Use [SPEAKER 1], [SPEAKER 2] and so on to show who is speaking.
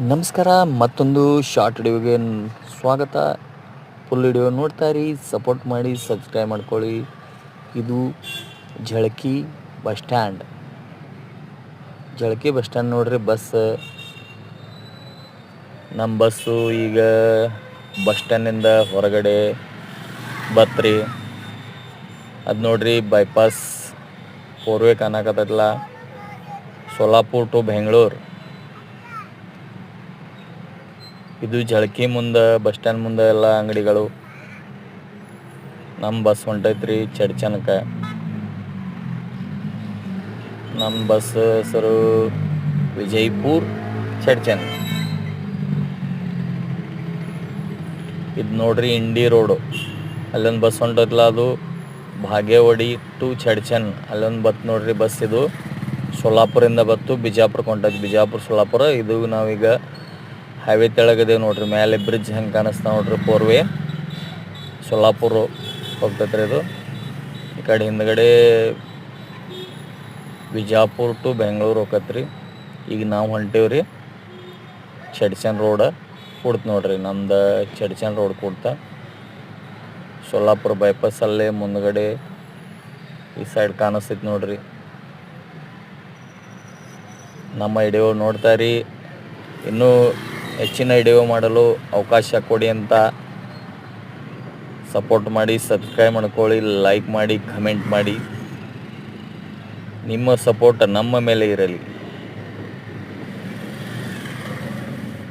[SPEAKER 1] ನಮಸ್ಕಾರ. ಮತ್ತೊಂದು ಶಾರ್ಟ್ ವಿಡಿಯೋಗೆ ಸ್ವಾಗತ. ಫುಲ್ ವಿಡಿಯೋ ನೋಡ್ತಾ ಇರಿ, ಸಪೋರ್ಟ್ ಮಾಡಿ, ಸಬ್ಸ್ಕ್ರೈಬ್ ಮಾಡ್ಕೊಳ್ಳಿ. ಇದು ಝಳಕಿ ಬಸ್ ಸ್ಟ್ಯಾಂಡ್. ಝಳಕಿ ಬಸ್ ಸ್ಟ್ಯಾಂಡ್ ನೋಡ್ರಿ. ನಮ್ಮ ಬಸ್ಸು ಈಗ ಬಸ್ ಸ್ಟ್ಯಾಂಡಿಂದ ಹೊರಗಡೆ ಬತ್ರಿ. ಅದು ನೋಡ್ರಿ, ಬೈಪಾಸ್ ಫೋರ್ವೇ ಕಾಣಕತ್ತಲ್ಲ, ಸೋಲಾಪುರ್ ಟು ಬೆಂಗಳೂರು. ಇದು ಝಳಕಿ ಮುಂದೆ, ಬಸ್ ಸ್ಟ್ಯಾಂಡ್ ಮುಂದೆ ಎಲ್ಲ ಅಂಗಡಿಗಳು. ನಮ್ಮ ಬಸ್ ಹೊಂಟೈತ್ರಿ ಚಡ್ಚನಕ್ಕೆ. ನಮ್ಮ ಬಸ್ ಹೆಸರು ವಿಜಯಪುರ್ ಚಡ್ಚನ್. ಇದು ನೋಡ್ರಿ ಇಂಡಿ ರೋಡು. ಅಲ್ಲೊಂದು ಬಸ್ ಹೊಂಟೈತಲ್ಲ, ಅದು ಭಾಗ್ಯವಾಡಿ ಟು ಚಡ್ಚನ್. ಅಲ್ಲೊಂದು ನೋಡ್ರಿ ಬಸ್. ಇದು ಸೋಲಾಪುರಿಂದ ಬತ್ತು ಬಿಜಾಪುರಕ್ಕೆ ಹೊಂಟೈತಿ. ಬಿಜಾಪುರ ಸೋಲಾಪುರ. ಇದು ನಾವೀಗ ಹೈವೇ ತೆಳಗದೇವು ನೋಡ್ರಿ. ಮೇಲೆ ಬ್ರಿಡ್ಜ್ ಹೆಂಗೆ ಕಾಣಿಸ್ತಾ ನೋಡ್ರಿ, ಫೋರ್ವೇ ಸೋಲಾಪುರ ಹೋಗ್ತೈತ್ರಿ ಇದು. ಈ ಕಡೆ ಹಿಂದ್ಗಡೆ ಬಿಜಾಪುರ ಟು ಬೆಂಗಳೂರು ಹೋಗತ್ರಿ. ಈಗ ನಾವು ಹೊಂಟೇವ್ರಿ ಚಡ್ಚನ್ ರೋಡ್ ಕೊಡ್ತು ನೋಡ್ರಿ. ನಮ್ದು ಚಡ್ಚನ್ ರೋಡ್ ಕೊಡ್ತಾ ಸೋಲಾಪುರ ಬೈಪಾಸಲ್ಲೇ ಮುಂದ್ಗಡೆ ಈ ಸೈಡ್ ಕಾಣಿಸ್ತೈತಿ ನೋಡ್ರಿ. ನಮ್ಮ ವಿಡಿಯೋ ನೋಡ್ತಾ ಇರಿ. ಇನ್ನೂ ಹೆಚ್ಚಿನ ವಿಡಿಯೋ ಮಾಡಲು ಅವಕಾಶ ಕೊಡಿ ಅಂತ ಸಪೋರ್ಟ್ ಮಾಡಿ, ಸಬ್ಸ್ಕ್ರೈಬ್ ಮಾಡ್ಕೊಳ್ಳಿ, ಲೈಕ್ ಮಾಡಿ, ಕಮೆಂಟ್ ಮಾಡಿ. ನಿಮ್ಮ ಸಪೋರ್ಟ್ ನಮ್ಮ ಮೇಲೆ ಇರಲಿ.